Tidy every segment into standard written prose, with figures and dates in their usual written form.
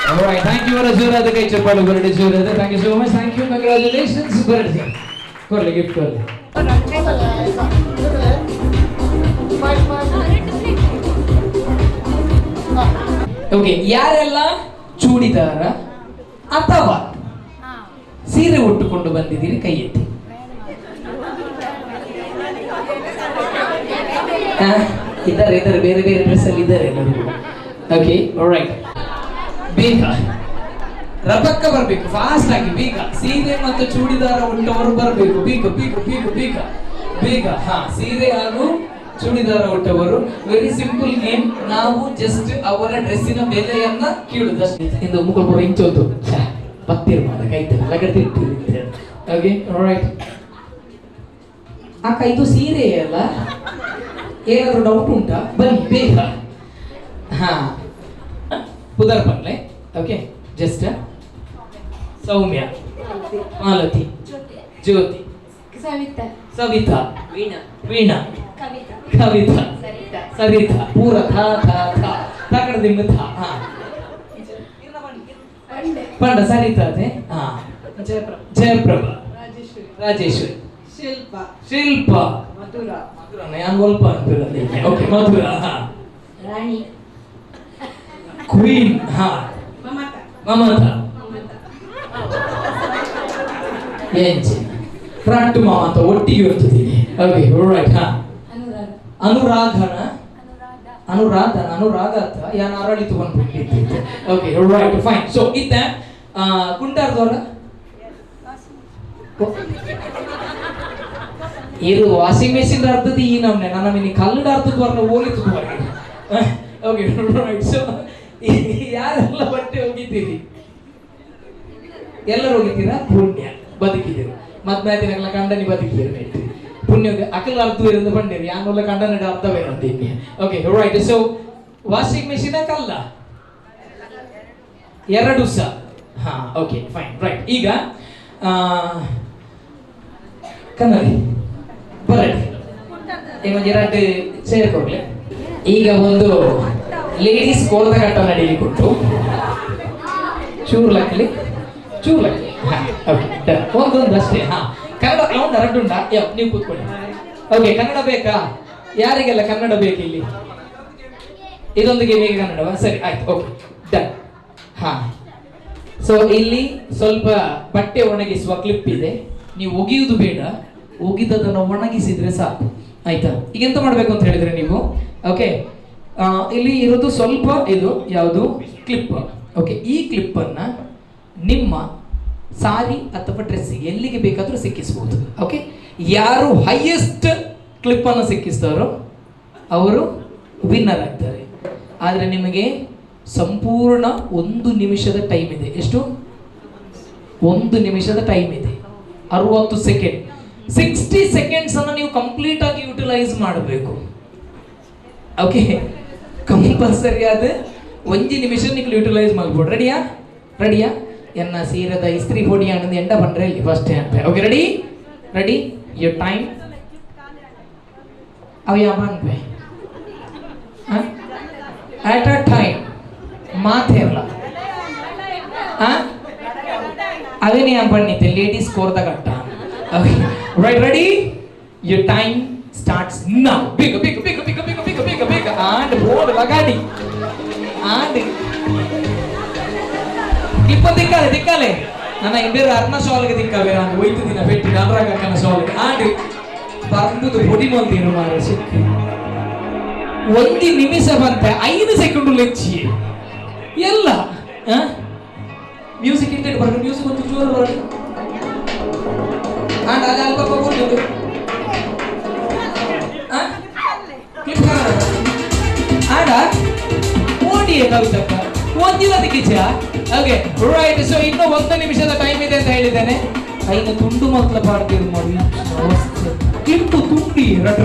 All right, thank you very much. Kay chappalu barade surada. Thank you so much. Thank you. Congratulations. Barade. Korle gift korle. Okay, ಯಾರೆಲ್ಲ ಚೂಡಿದಾರ ಅಥವಾ ಸೀರೆ ಉಟ್ಟುಕೊಂಡು ಬಂದಿದ್ದೀರಿ ಕೈ ಎತ್ತಿ. ಇದ್ದಾರೆ ಬೇರೆ ಬೇರೆ ಡ್ರೆಸ್ ಅಲ್ಲಿ ಇದ್ದಾರೆ ಎಲ್ಲರೂ. Okay, all right. ಬೇಗ ರಬಕ್ಕ ಬರಬೇಕು, ಫಾಸ್ಟ್ ಆಗಿ ಬೇಗ. ಸೀರೆ ಮತ್ತು ಚೂಡಿದಾರ ಉಟ್ಟವರು ಬರಬೇಕು, ಬೇಗ ಬೇಗ ಬೇಗ ಬೇಗ ಬೇಗ. ಸೀರೆ ಹಾಗೂ ಚೂಡಿದಾರ ಉಟ್ಟವರು. Very simple game. ನಾವು ಜಸ್ಟ್ ಅವರ ಡ್ರೆಸ್ಸಿನ ಬೆಲೆಯನ್ನ ಕೇಳುದಷ್ಟೇ. ಇಂದು ಮುಖಪುರ ಇಂಚೋದು ಬತ್ತಿರ್ ಮಾಡ ಕೈತಲ್ಲ ಲಗತ್ತಿರ್ತೀರಿ. Okay, all right. ಅಕ್ಕ ಇದು ಸೀರೆ ಅಲ್ಲ, ಏನಾದ್ರು ಡೌಟ್ ಉಂಟಾ? ಬನ್ನಿ ಬೇಗ. ಪುದರ್ ಪನ್ಲೆ. ಓಕೆ, ಜಸ್ಟ್ ಸೌಮ್ಯ, ಮಾಲತಿ, ಜ್ಯೋತಿ, ಸವಿತಾ, ವೀಣಾ, ಕವಿತಾ, ಸರಿತಾ, ಪೂರ ಥಾ ಥಾ ಥಾ ತಕಡ ದಿಮ್ಮ ಥಾ. ಪಂಡ ಸರಿತಾ ಅದೇ. ಜಯಪ್ರಭಾ, ರಾಜೇಶ್ವರಿ, ಶಿಲ್ಪ, ಮಧುರ ನಾನು ಸ್ವಲ್ಪ ಅಂತಿರಲಿ. ಓಕೆ, ಮಧುರ, ರಾಣಿ, ಕ್ವೀನ್, ಮಮತಾ, ಏಂಚಿ ಫ್ರಂಟ್ ಮಾಮತ ಒಟ್ಟಿಗೆ ಇರ್ತಿದ್ದೀನಿ. Okay, right. ಅನುರಾಧ ಯಾನ್ ಅರಳಿತು ಬಂದ್ಬಿಟ್ಟಿತ್ತು. Okay, right, fine. ಸೊ ಇತ್ತ ಕುಂಟಾರ್ದವ್ರ ಇದು ವಾಷಿಂಗ್ ಮೆಷಿನ್ ಅರ್ಥದ ಈ ನಮ್ನೆ ನನ್ನ ಮಿನಿ ಕಲ್ಲಡ ಅರ್ಥದ ವರ್ಣ ಹೋಲಿತು. Okay, right. ಸೊ ಯಾರೆಲ್ಲ ಬಟ್ಟೆ ಹೋಗಿದ್ದೀರಿ? ಎಲ್ಲರೂ ಹೋಗಿದ್ದೀರಾ? ಪುಣ್ಯ ಬದುಕಿದ್ದೀರಿ. ಮದ್ಮ್ಯಾತಿನಲ್ಲ ಕಂಡನಿ ಬದುಕಿದ್ದೀರಿ. ಪುಣ್ಯ ಅಕಲ ಅರ್ಥ ಇருந்து ಬಂದಿರಿ. ಯಾನಲ್ಲ ಕಂಡನ ಅರ್ಥವೇ ಅಂತೀನಿ. Okay, right. So washing machine ಕಲ್ಲ ಎರಡು ಸಹ. Okay, fine, right. ಈಗ ಕನ್ನಡಿ ಬರಡಿ ಎರಡು ಸೇರ್ಕೊಡ್ಲಿ. ಈಗ ಒಂದು ಲೇಡೀಸ್ ಕೋರದ ಘಟ್ಟ ನಡೀಲಿಕ್ಕುಂಟು. ಚೂರ್ಲಕ್ಕಲಿ ಒಂದೊಂದು ಅಷ್ಟೇ. ಕನ್ನಡ ರೌಂಡ್ ಎರಡುಂಡ. ನೀವು ಕೂತ್ಕೊಳ್ಳಿ. ಓಕೆ, ಕನ್ನಡ ಬೇಕಾ? ಯಾರಿಗೆಲ್ಲ ಕನ್ನಡ ಬೇಕು ಇಲ್ಲಿ? ಇದೊಂದಿಗೆ ಹೇಗೆ ಕನ್ನಡವಾ? ಸರಿ, ಆಯ್ತು. Okay, done. ಸೊ ಇಲ್ಲಿ ಸ್ವಲ್ಪ ಬಟ್ಟೆ ಒಣಗಿಸುವ ಕ್ಲಿಪ್ ಇದೆ. ನೀವು ಒಗೆಯುವುದು ಬೇಡ, ಒಗಿದದನ್ನು ಒಣಗಿಸಿದ್ರೆ ಸಾಕು. ಆಯ್ತಾ? ಈಗ ಎಂತ ಮಾಡ್ಬೇಕು ಅಂತ ಹೇಳಿದ್ರೆ ನೀವು, ಓಕೆ, ಇಲ್ಲಿ ಇರೋದು ಸ್ವಲ್ಪ ಇದು ಯಾವುದು ಕ್ಲಿಪ್. ಓಕೆ, ಈ ಕ್ಲಿಪ್ ಅನ್ನ ನಿಮ್ಮ ಸಾರಿ ಅಥವಾ ಡ್ರೆಸ್ಸಿಗೆ ಎಲ್ಲಿಗೆ ಬೇಕಾದರೂ ಸಿಕ್ಕಿಸಬಹುದು. ಓಕೆ, ಯಾರು ಹೈಯೆಸ್ಟ್ ಕ್ಲಿಪ್ ಅನ್ನು ಸಿಕ್ಕಿಸ್ತಾರೋ ಅವರು ವಿನ್ನರ್ ಆಗ್ತಾರೆ. ಆದರೆ ನಿಮಗೆ ಸಂಪೂರ್ಣ 1 ನಿಮಿಷದ ಟೈಮ್ ಇದೆ. ಎಷ್ಟು? 1 ನಿಮಿಷದ ಟೈಮ್ ಇದೆ. 60 ಸೆಕೆಂಡ್. 60 ಸೆಕೆಂಡ್ಸ್ ಅನ್ನು ನೀವು ಕಂಪ್ಲೀಟ್ ಆಗಿ ಯುಟಿಲೈಸ್ ಮಾಡಬೇಕು. ಓಕೆ, ಕಂಪಲ್ಸರಿ ಆದ 1 ನಿಮಿಷ ನೀವು ಯುಟಿಲೈಸ್ ಮಾಡ್ಬೋದು. ರೆಡಿಯಾ? ಎನ್ನ ಸೀರದ ಇಸ್ತ್ರಿ ಪೊಡಿ ಆನಂದ ಎಂಡ ಬಂದ್ರೆ ಇಲ್ಲಿ ಫಸ್ಟ್ ಅಂತ. Okay, ready your time. ಅವ ಯಾವ ಅನ್ಪೆ at a time ಮಾತೇರಲ್ಲ. ಅವೇ ನೀ ಬಣ್ಣಿತೆ ಲೇಡೀಸ್ ಕೋರ್ದ ಘಟ್ಟ. Okay, right, ready your time starts now. ಬೇಗ and ಬೋರ್ಡ್ ಲಗಾಡಿ and ದಿಕ್ಕಲೆ ನನ್ನ ಬೇರೆ ಅರ್ನ ಶಾಲ್ಗೆ ದಿಕ್ಕವೆ. ನಾನು ಒಯ್ತು ದಿನ ಬೆಟ್ಟಿ ಅನುರಾಗಕ್ಕನ ಶಾಲ್ಗೆ ಆಡಿ ಬರ್ಬುದು ಬೊಡಿ ಮಂದಿರು ಮಾರ ಸಿಕ್ಕಿ 1 ನಿಮಿಷ ಬಂತ 5 ಸೆಕೆಂಡ್ ಲೆಚ್ಚಿ ಎಲ್ಲ. ಮ್ಯೂಸಿಕ್ ಇಂಟೆಡ್ ಬರ್ಬೇಕು. ಮ್ಯೂಸಿಕ್ ಒಂದು ಜೋರು ಬರಬೇಕು. ಆಂಡ್ ಅಲ್ಲಿ ಅಲ್ಪ ಹೋಗ್ಬೋದು. ಆಡ ಓಡಿಯೇ ಕವಿತಕ್ಕ ಓದಿರೋದಕ್ಕೆ ಇಚ್ಛೆ. Okay, right. ಸೊ ಇನ್ನು 1 ನಿಮಿಷದ ಟೈಮ್ ಇದೆ ಅಂತ ಹೇಳಿದ್ದೇನೆ. ಕೈನ ತುಂಡು ಮಕ್ಕಳ ಪಾಡ್ತೀರಿ ನೋಡಿ, ಕಿಂಟು ತುಂಡಿ ರಟ.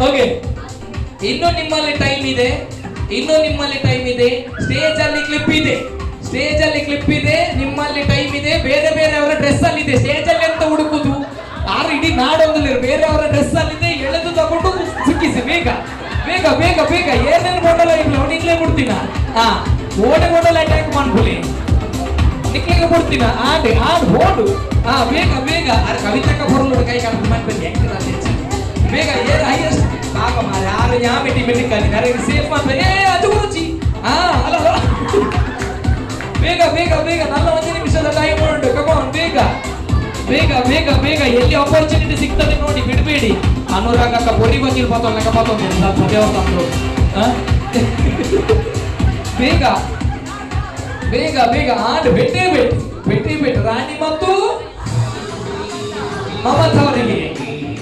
ಓಕೆ, ಇನ್ನು ನಿಮ್ಮಲ್ಲಿ ಟೈಮ್ ಇದೆ. ಸ್ಟೇಜ್ ಅಲ್ಲಿ ಕ್ಲಿಪ್ ಇದೆ. ನಿಮ್ಮಲ್ಲಿ ಟೈಮ್ ಇದೆ. ಬೇರೆ ಅವರ ಡ್ರೆಸ್ ಅಲ್ಲಿ ಇದೆ. ಸ್ಟೇಜ್ ಅಲ್ಲಿ ಅಂತ ಹುಡುಕುದು ಆರು ಇಡೀ ನಾಡೊಂದಲ್ಲಿ ಬೇರೆಯವರ ಡ್ರೆಸ್ ಅಲ್ಲಿದೆ. ಎಳೆದು ತಗೊಂಡು ಸಿಕ್ಕಿಸಿ ಬೇಗ. ಏನೇನು ಗೊಂಡಲ ಇಲ್ಲ ಅವನಿಗ್ಲೇ ಬಿಡ್ತೀನ. ಓಡೆ ಗೊಂಡಲ ಅಟ್ಯಾಕ್ ಮಾಡ ಕೊಡ್ತೀನ ಆಡು ಆಡು ಓಡು ಬೇಗ ಬೇಗ ಕವಿತಕ್ಕ ಬರಲು ಕೈ ಕಾಲ ಮಾಡ್ಬೇಕು ಬೇಗ ಏನ್ ಹೈಯೆಸ್ಟ್ ಪಾಪ ಮಾರ ಯಾರು ಯಾವ ಮೆಟ್ಟಿ ಮೆಟ್ಟಿಕಾಲಿ ನನಗೆ ಸೇಫ್ ಮಾಡ್ತಾರೆ ಅದು ರುಚಿ ಅಲ್ಲ ಬೇಗ ಬೇಗ ಬೇಗ ನನ್ನ 1 ನಿಮಿಷದ ಟೈಮ್ ಉಂಟು ಕಮಾನ್ ಬೇಗ ಬೇಗ ಬೇಗ ಬೇಗ ಎಲ್ಲಿ ಆಪರ್ಚುನಿಟಿ ಸಿಗ್ತದೆ ನೋಡಿ ಬಿಡಬೇಡಿ ಅನುರಾಗಕ್ಕ ಬೊರಿ ಬಗ್ಗಿಲ್ ಪಾತೊಂದು ದೇವಸ್ಥಾನರು ಬೇಗ ಬೇಗ ಬೇಗ ಆಡು ಬೆಟ್ಟೆ ರಾಣಿ ಮತ್ತು ಮಮತಾ ಅವರಿಗೆ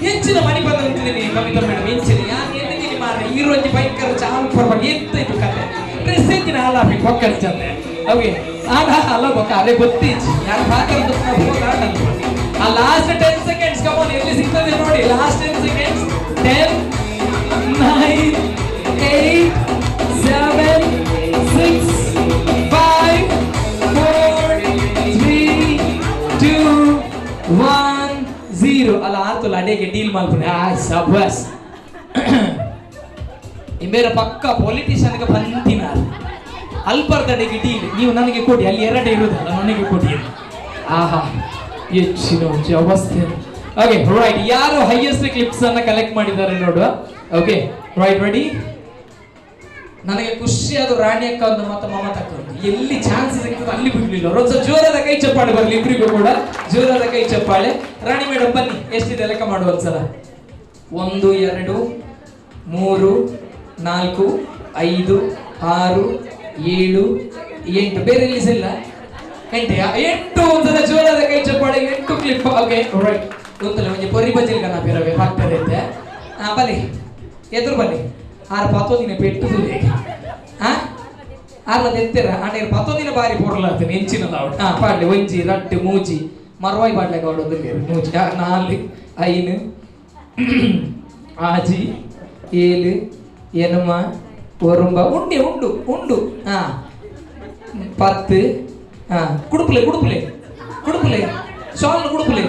ಹೆಚ್ಚಿನ ಮಣಿ ಬಂದಿದ್ದೀನಿ ಕವಿತಾ ಮೇಡಮ್ ಹೆಚ್ಚಿನ ಯಾಕೆ ಮಾರ ಈರೋಜಿ ಭಯಂಕರ ಚಾಲು ಪರ್ವಾಗಿ ಎತ್ತಾಯ್ತು ಕತೆ ಡ್ರೆಸ್ ಎತ್ತಿನ ಹಾಲಾಗಿ ಕೊಕ್ಕರ್ ಚಂದೆ ಅವೆ ಆಗ ಅಲ್ಲ ಗೊತ್ತ ಅದೇ ಗೊತ್ತಿಚ್ಚಿ ಯಾರು ಮಾತಾಡೋದು ಆ ಲಾಸ್ಟ್ 10 ಸೆಕೆಂಡ್ಸ್ ಕಮಾನ್ ಎಲ್ಲಿ ಸಿಗ್ತದೆ ನೋಡಿ ಲಾಸ್ಟ್ 10 ಸೆಕೆಂಡ್ಸ್ 10 9 8 7 6 5 4 3 2 1 0 ಅಲ್ಲ ಆತಲ್ಲ ಅಡೆಗೆ ಡೀಲ್ ಮಾಡ್ಬಿಡಿ ಸಬಸ್ ಇಂಬೇರ ಪಕ್ಕ ಪೊಲಿಟಿಷಿಯನ್ಗೆ ಬಂದಿನ ಅಲ್ಪರ್ದಡೆಗೆ ಡೀಲ್ ನೀವು ನನಗೆ ಕೊಡಿ ಅಲ್ಲಿ 2 ಇರುವುದಲ್ಲ ನನಗೆ ಕೊಡಿ ಆಹಾ ಹೆಚ್ಚಿನ ಅವಸ್ಥೆ ಓಕೆ ರೈಟ್ ಯಾರು ಹೈಯೆಸ್ಟ್ ಕ್ಲಿಪ್ಸ್ ಅನ್ನ ಕಲೆಕ್ಟ್ ಮಾಡಿದ್ದಾರೆ ನೋಡುವ ಓಕೆ ರೈಟ್ ರೆಡಿ ನನಗೆ ಖುಷಿಯಾದ ರಾಣಿ ಅಕ್ಕ ಒಂದು ಮತ್ತು ಮಮತಾ ಅಕ್ಕ ಎಲ್ಲಿ ಚಾನ್ಸ್ ಸಿಗ್ತದೆ ಅಲ್ಲಿ ಬಿಡ್ಲಿಲ್ಲ ಒಂದ್ಸಲ ಜೋರಾದ ಕೈ ಚಪ್ಪಾಳೆ ಬರಲಿ ಇಬ್ಬರಿಗೂ ಕೂಡ ಜೋರಾದ ಕೈ ಚಪ್ಪಾಳೆ ರಾಣಿ ಮೇಡಮ್ ಬನ್ನಿ ಎಷ್ಟಿದೆ ಲೆಕ್ಕ ಮಾಡುವ ಒಂದ್ಸಲ 1 2 3 4 5 6 7 8 ಬೇರೆ ಎಲ್ಲಿ ಇಲ್ಲ 8 ಒಂದ್ಸಲ ಜೋರಾದ ಕೈ ಚಪ್ಪಾಳೆ 8 ಕ್ಲಿಪ್ ಓಕೆ ರೈಟ್ ಗೊತ್ತಲ್ಲ ಒಂಜಿ ಪೊರಿ ಬಜಿಲ್ ಗನ ಬೇರೆ ಹಾಕ್ತಾರೆ ಬನ್ನಿ ಎದುರು ಬನ್ನಿ 6 ದಿನ ಪೆಟ್ಟುದಿಲ್ಲ ಆರ್ಲದ ಎತ್ತರ ಆಟ 10 ದಿನ ಬಾರಿ ಪೊರ್ಲಾಗ್ತೇನೆ ಹೆಂಚಿನದ ಪಾಡ್ಲೆ ಒಂಜಿ ರಟ್ಟು ಮೂಜಿ ಮರವಾಯಿ ಪಾಡ್ಲೆ ಕಾಡೋದು ಮೂಜಿ 4 5 ಆಜಿ 7 ಎನುಮ ಒರುಂಬ ಉಂಡೆ ಉಂಡು ಉಂಡು 10 ಕುಡುಪುಲೆ ಶಾಲ್ ಕುಡುಪುಲೆ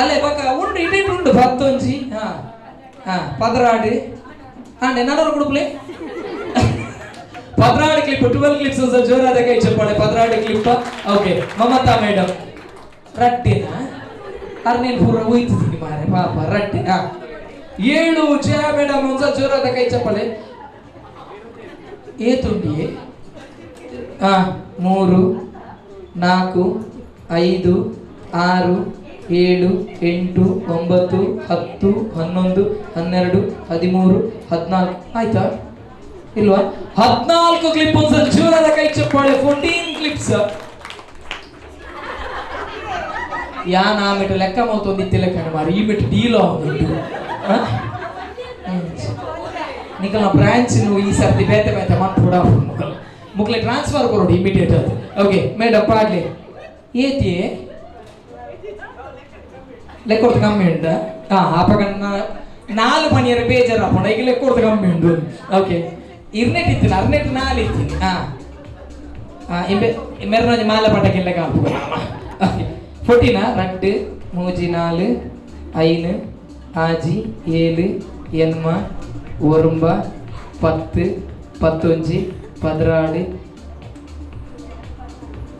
ಅಲ್ಲೇ ಪಕ್ಕ ಉಂಡು ಇಟ್ಟು ಉಂಡು 11 ಪದರಾಡು ನಾನೂರು ಕುಡುಪುಲೆ ಪದರಾಡು ಕ್ಲಿಪ್ 12 ಕ್ಲಿಪ್ಸ್ ಜೋರಾದ ಕೈ ಚಪ್ಪಾಳೆ ಪದರಾಡು ಕ್ಲಿಪ್ ಓಕೆ ಮಮತಾ ಮೇಡಮ್ ರಟ್ಟಿನ ಅರ್ನೇಲ್ ಪೂರ ಹೋಯ್ತಿದ್ದೀನಿ ಮಾರೆ ಪಾಪ ರಟ್ಟಿ 7 ಜಯ ಮೇಡಮ್ ಒಂದ್ಸಲ ಜೋರಾದ ಕೈ ಚಪ್ಪಾಳೆ ಏತುಂಡಿ 3 4 5 6 7 8 9 10 11 12 13 14 ಆಯ್ತಾ ಇಲ್ವಾ 14 ಕ್ಲಿಪ್ ಒಂದ್ಸಲ ಜೋರಾದ ಕೈ ಚಪ್ಪಾಳೆ 14 ಕ್ಲಿಪ್ಸ್ ಯಾನ್ ಆ ಮೆಟ್ಟು ಲೆಕ್ಕ ಮತ್ತೊಂದಿತ್ತೆ ಲೆಕ್ಕ ಮಾರಿ ಈ ಮೆಟ್ಟು ಡೀಲ್ ಆಗುದು ನಿಕಲ್ನ ಬ್ರಾಂಚ್ ಈ ಸರ್ತಿ ಬೇತೆ ಬೇತೆ ಮಾಡ್ಕೊಡ ಮುಕ್ಲೆ ಟ್ರಾನ್ಸ್ಫರ್ ಕೊರೋಡು ಇಮಿಡಿಯೇಟ್ ಅದು ಓಕೆ ಮೇಡಮ್ ಪಾಡ್ಲಿ ಏತಿ ಲೆಕ್ಕೊಡ್ತು ಕಮ್ಮಿ ಉಂಟ ಆಪಗ 4 ಮಣಿಯರ ಬೇಜಾರು ಹಾಕೊಂಡ ಈಗ ಲೆಕ್ಕೊಡ್ತು ಕಮ್ಮಿ ಉಂಟು ಓಕೆ ಇರ್ನೆಟ್ ಇತ್ತೀನಿ ಅರ್ನೆಟ್ 4 ಇತ್ತೀನಿ ಮೆರನೊಂದು ಮಾಲೆ ಪಟಕ್ಕೆಲ್ಲ ಕಾಪು ಓಕೆ 14 ರಟ್ಟು ಮೂಜಿ 4 5 ಆಜಿ 7 ಎನ್ಮ ಒರುಂಬ 10 11 16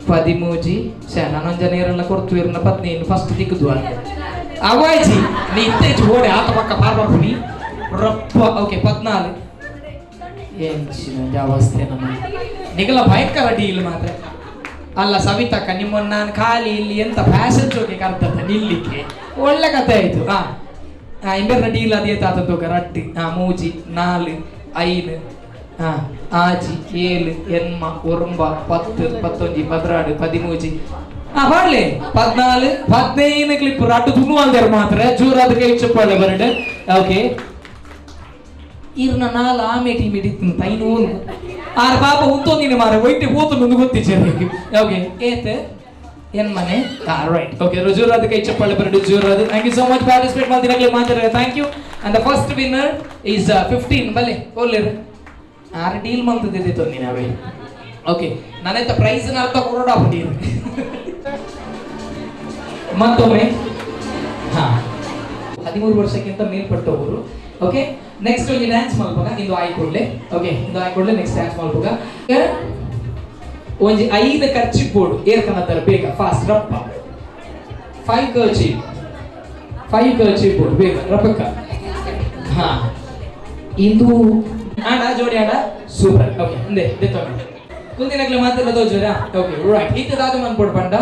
13 ನಾನೊಂದು ನೀರೆಲ್ಲ ಕೊಡ್ತು ಇರಲ್ಲ 15 ಫಸ್ಟ್ ದಿಕ್ಕದು ಅವಾಯ್ಜಿ ನೀ ಇತ್ತೇಜು ಓಡೆ ಆತ ಪಕ್ಕ ಪಾರ್ಬಾರ್ಬುನಿ ರಪ್ಪ ಓಕೆ 14 ಏನು ಅವಸ್ಥೆ ನಮ್ಮ ನಿಗಲ ಭಯಂಕರ ಡೀಲ್ ಮಾತ್ರ ಅಲ್ಲ ಸವಿತಕ್ಕ ನಿಮ್ಮನ್ನು ನಾನು ಖಾಲಿ ಇಲ್ಲಿ ಎಂತ ಫ್ಯಾಷನ್ ಶೋಗೆ ಕರ್ತದ ನಿಲ್ಲಿಕ್ಕೆ ಒಳ್ಳೆ ಕತೆ ಆಯ್ತು ಇಂಬೆರ್ನ ಡೀಲ್ ಅದೇ ತಾತೋಗ ರಟ್ಟಿ ಮೂಜಿ 4 5 ಆಜಿ 7 ಎನ್ಮ ಒರುಂಬ 10 11 16 13 ಪಾಡ್ಲೆ 14 15 ಕ್ಲಿಪ್ ರಟ್ಟು ತುನುವಾಲ್ದಾರ ಮಾತ್ರ ಜೋರಾದ ಕೈ ಚಪ್ಪಾಳೆ ಬರಡೆ ಓಕೆ ಇರ್ನ 4 ಆಮೇಟಿ ಮಿಡಿತ್ತು ತೈನೂರು ಪಾಪ ಉಂತೊಂದಿನ ಮಾರ ವೈಟ್ ಹೋತು ಗೊತ್ತಿಚ್ಚಿ ಓಕೆ ಏತೆ ಏನ್ ಮನೆ ರೈಟ್ ಓಕೆ ಜೋರಾದ ಕೈ ಚಪ್ಪಾಳೆ ಬರಡು ಜೋರಾದ thank you so much participate ಮಾಡ್ತಿರಾಗಲೇ ಮಾತಾಡ್ರೆ thank you and the first winner is 15 ಬಲ್ಲೆ ಓಲ್ಲೇರು 6 ಡೀಲ್ ಮಾಡ್ತಿದ್ದೆ ತೊಂದಿ ನಾವೇ ಓಕೆ ನನ್ನಂತ ಪ್ರೈಸ್ನ ಅರ್ಥ ಕೊರೋಡ ಬಿಟ್ಟಿರು ಮತ್ತೊಮ್ಮೆ 13 ವರ್ಷಕ್ಕಿಂತ ಮೇಲ್ಪಟ್ಟವರು ಓಕೆ ನೆಕ್ಸ್ಟ್ ಒಂದು ಡ್ಯಾನ್ಸ್ ಮಾಡ್ಬೋದ ಇದು ಆಯ್ಕೊಡ್ಲೆ ಓಕೆ ಇದು ಆಯ್ಕೊಡ್ಲೆ ನೆಕ್ಸ್ಟ್ ಡ್ಯಾನ್ಸ್ ಮಾಡ್ಬೋದ ಒಂಜಿ 5 ಖರ್ಚಿಪ್ ಬೋಡು ಏರ್ಕನತ್ತರ ಬೇಗ ಫಾಸ್ಟ್ ರಪ್ಪ 5 ಖರ್ಚಿಪ್ ಬೋಡು ಬೇಗ ರಪ್ಪಕ್ಕ ಹಾ ಇಂದು ಆಡ ಜೋಡಿ ಆಡ ಸೂಪರ್ ಓಕೆ ಅಂದೆ ದೆತ್ತೋಣ ಕುಂದಿನಗ್ಲೆ ಮಾತೆಲ್ಲ ತೋಜೋರಾ ಓಕೆ ರೈಟ್ ಇದು ದಾದು ಮನ್ ಬೋಡು ಪಂಡ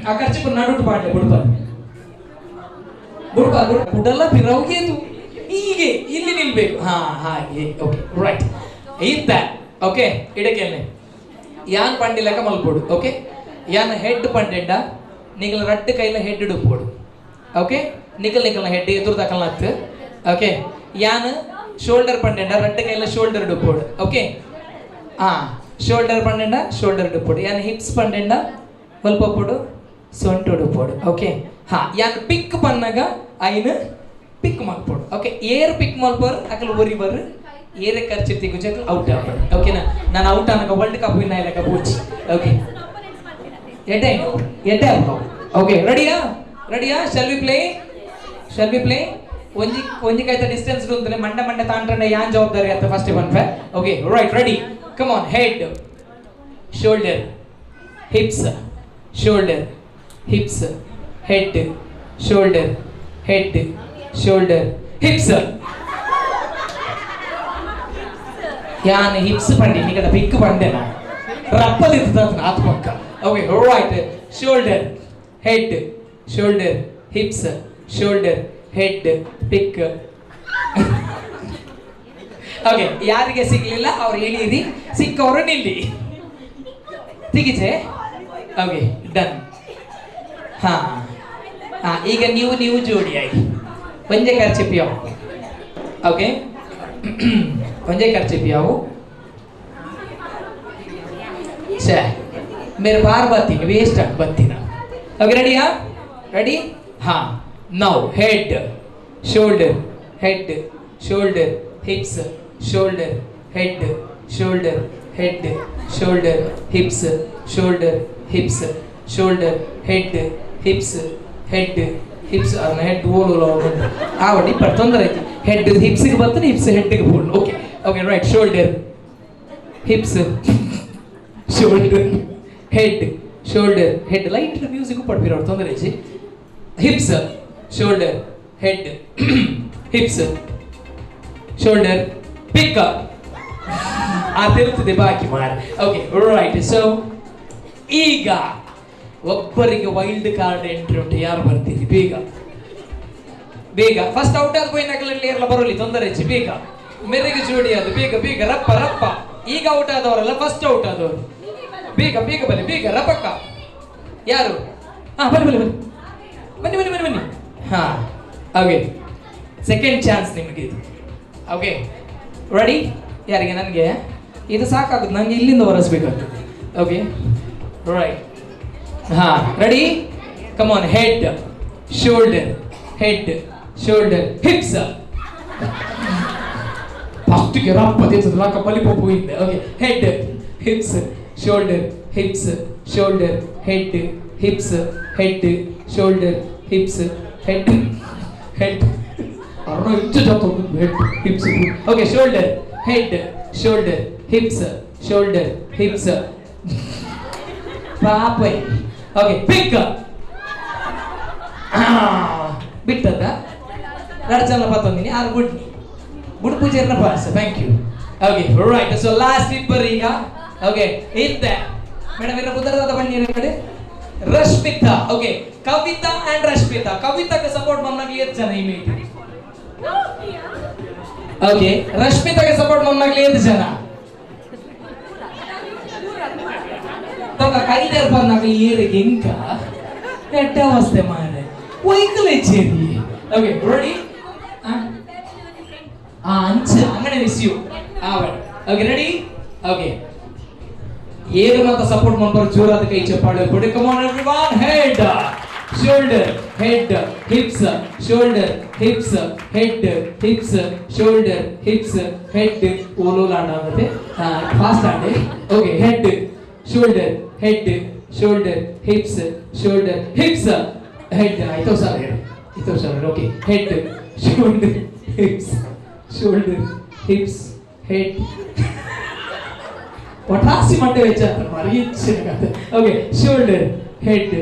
ಆ ಖರ್ಚಿಪ್ ನಡುಟು ಪಾಡ್ಲೆ ಬುಡ್ಪ ಬುಡಲ್ಲ ಪಿರವ್ಗೇದು ಹೀಗೆ ಇಲ್ಲಿ ನಿಲ್ಬೇಕು ಹಾ ಹಾಗೆ ಓಕೆ ರೈಟ್ ಇತ್ತ ಓಕೆ ಇಡಕೆಲ್ನೆ ಯಾನ್ ಪಂಡಿಲಕ ಮಲ್ಪೋಡು ಓಕೆ ಯಾನ್ ಹೆಡ್ ಪಂಡೆಂಡ ನಿಗಲ ರಡ್ಡು ಕೈಲ ಹೆಡ್ ಇಡುಪೋಡು ಓಕೆ ನಿಕಲ್ನ ಹೆಡ್ ಎದುರು ತಕಲ್ನ ಹತ್ತು ಓಕೆ ಯಾನ್ ಶೋಲ್ಡರ್ ಪಂಡೆಂಡ ರಡ್ಡು ಕೈಲ ಶೋಲ್ಡರ್ ಇಡುಪೋಡು ಓಕೆ ಹಾ ಶೋಲ್ಡರ್ ಪಂಡೆಂಡ ಶೋಲ್ಡರ್ ಇಡುಪೋಡು ಯಾನ್ ಹಿಪ್ಸ್ ಪಂಡೆಂಡ ಮಲ್ಪೋಡು ಸೊಂಟ ಉಡುಪೋಡು ಓಕೆ ಹಾ ಯಾನ್ ಪಿಕ್ ಪನ್ನಗ ಐನ್ ಪಿಕ್ ಮಲ್ಪೋಡು ಓಕೆ ಏರ್ ಪಿಕ್ ಮಲ್ಪೋರು ಅಕಲ್ ಒರಿ ಬರ್ ಏರೆ ಖರ್ಚು ತೆಗುಜಕಲ್ ಔಟ್ ಆಗ್ಬೋದು ಓಕೆನಾ ನಾನು ಔಟ್ ಅನ್ನಕ ವರ್ಲ್ಡ್ ಕಪ್ ವಿನ್ ಆಯ್ಲಕ ಪೂಚಿ ಓಕೆ ಎಡ್ಡೆ ಓಕೆ ರೆಡಿಯಾ ಶಲ್ ವಿ ಪ್ಲೇ ಒಂಜಿ ಕೈತ ಡಿಸ್ಟೆನ್ಸ್ ಉಂತನೆ ಮಂಡೆ ತಾಂಡ್ರೆ ಯಾನ್ ಜವಾಬ್ದಾರಿ ಅಂತ ಫಸ್ಟ್ ಬನ್ಫೆ okay right ready come on head shoulder hips shoulder hips head shoulder head shoulder hips ಯಾನ್ ಹಿಪ್ಸ್ ಪಂಡಿ ನಿಕಡ ಪಿಕ್ ಪಂಡೆನಾ ರಪ್ಪಲ್ ಇರ್ತದ ಆತ್ಮಕ್ಕ okay right shoulder head shoulder hips shoulder head pick okay ಯಾರಿಗೆ ಸಿಗ್ಲಿಲ್ಲ ಅವ್ರು ಹೇಳಿರಿ ಸಿಕ್ಕವರು ನಿಲ್ಲಿ ತೆಗಿಚೆ ಓಕೆ ಡನ್ ಹಾ ಹಾ ಈಗ ನೀವು ಜೋಡಿಯಾಗಿ ಒಂದೇ ಖರ್ಚಿಪಿಯಾವು ಓಕೆ ಒಂದೇ ಖರ್ಚಿಪಿಯಾವು ಛೇ मेरे बार बत्तीन वेस्ट बत्तीन ओके रेडी हाँ now head shoulder hips shoulder head shoulder hips shoulder head हिप्स head बोलो आवड़ी पर ತೊಂದರೆ ಐತಿ हेड हिप्स ಗೆ ಬರ್ತನೆ हिप्स हेड ಗೆ ಬೋಲ್ okay right shoulder hips shoulder head light music पड़पीर ತೊಂದರೆ ಐತಿ hips shoulder head hips shoulder pick ಆತಿರ್ತದೆ ಬಾಕಿ ಮಾರ ಓಕೆ ರೈಟ್ ಸೋ ಈಗ ಒಬ್ಬರಿಗೆ ವೈಲ್ಡ್ ಕಾರ್ಡ್ ಎಂಟ್ರಿ ಉಂಟು ಯಾರು ಬರ್ತೀರಿ ಬೇಗ ಫಸ್ಟ್ ಔಟ್ ಆದ ಕೊಯ್ನಕಲಲ್ಲಿ ಎಲ್ಲ ಬರೋಲಿ ತೊಂದರೆ ಐತಿ ಬೇಗ ಮೆರೆಗೆ ಜೋಡಿ ಅದು ಬೇಗ ರಪ್ಪ ಈಗ ಔಟ್ ಆದವರಲ್ಲ ಫಸ್ಟ್ ಔಟ್ ಆದವರು ಬೇಗ ಬನ್ನಿ ರಪ್ಪಕ್ಕ ಯಾರು ಹಾ ಬನ್ನಿ ಹಾ ಓಕೆ ಸೆಕೆಂಡ್ ಚಾನ್ಸ್ ನಿಮಗೆ ಇದು ಓಕೆ ರೆಡಿ ಯಾರಿಗೆ ನನಗೆ ಇದು ಸಾಕಾಗುತ್ತೆ ನನಗೆ ಇಲ್ಲಿಂದ ಹೊರಸ್ಬೇಕಾಗ್ತದೆ ಓಕೆ ರೈಟ್ ಹಾ ready come on head shoulder hips first ಗೆ ರಪ್ಪ ದೇತದ ಲಾಕ ಪಲಿಪೋಪು ಇದೆ okay head hips shoulder head hips shoulder hips head ಅರ್ಣ ಇಚ್ಚು ಜೊತೆ head hips okay shoulder hips ಪಾಪೈ ಓಕೆ ಪಿಕ್ ಬಿಟ್ಟದ ರಡ್ಚಲ್ಲ ಪತ್ತೊಂದಿನಿ ಆರು ಗುಡ್ ಪೂಜೆರ್ನ pass thank you okay right so last ಇಬ್ಬರು ಈಗ ಓಕೆ ಇದ್ದೆ ಮೇಡಮ್ ಇರ ಕುದರದ ಬನ್ನಿ ಕಡೆ ರಶ್ಮಿತಾ ಓಕೆ ಕವಿತಾ ಅಂಡ್ ರಶ್ಮಿತಾ ಕವಿತಾಗೆ ಸಪೋರ್ಟ್ ಮನ್ನಾಗ್ಲಿ ಎಷ್ಟು ಜನ ಈ ಮೀಟಿಂಗ್ ಓಕೆ ರಶ್ಮಿತಾಗೆ ಸಪೋರ್ಟ್ ಮನ್ನಾಗ್ಲಿ ಎಷ್ಟು ಜನ ಕೈದೇರ್ ಬಂದಾಗಲಿ ಏರಿಗೆ ಇಂಕ ಎಟ್ಟ ಅವಸ್ಥೆ ಮಾರೆ ವೈಕಲ್ ಹೆಚ್ಚೇರಿ ಓಕೆ ರೆಡಿ ಅಂಚ ಅಂಗನೆ ರಿಸೀವ್ ಓಕೆ ರೆಡಿ ಓಕೆ ಏನು ಮಾತ್ರ ಸಪೋರ್ಟ್ ಮಾಡ್ತಾರೆ ಜೋರಾದ ಕೈ ಚಪ್ಪಾಳೆ ಕೊಡಿ come on everyone head shoulder hips shoulder hips shoulder hips head ಓಲೋಲಾಡ ಆಗುತ್ತೆ ಫಾಸ್ಟ್ ಆಡಿ okay head shoulder hips head ಆಯ್ತು sir okay head shoulder hips head ಒಟ್ರಾಸಿ ಮಂಡೆ ವೆಚ್ಚ ಅಂತ ಮಾರಿ ಇಚ್ಛೆ okay shoulder head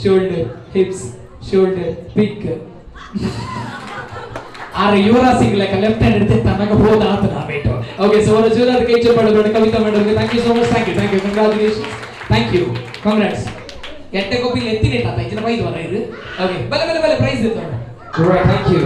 shoulder hips shoulder pick ಆರೆ ಯುವರಾಜ್ ಸಿಂಗ್ ಲೆಕ್ಕ ಲೆಫ್ಟ್ ಹ್ಯಾಂಡ್ ಇರುತ್ತೆ ತನಕ ಹೋದ ಆತ ನಾ ಬೇಟು ಓಕೆ ಸೊ ಅವರ ಜೋರಾದ ಕೈ ಚಪ್ಪಾಳೆ ಬೇಡ Kavita madam thank you so much thank you congratulations thank you congrats ಎಟ್ಟೆ ಕಾಪಿ ಎತ್ತಿನೇಟ ಇಜಿನ 5 ವಾರ ಇದು ಓಕೆ ಬಲೆ ಪ್ರೈಸ್ ಇತ್ತು ಥ್ಯಾಂಕ್ ಯು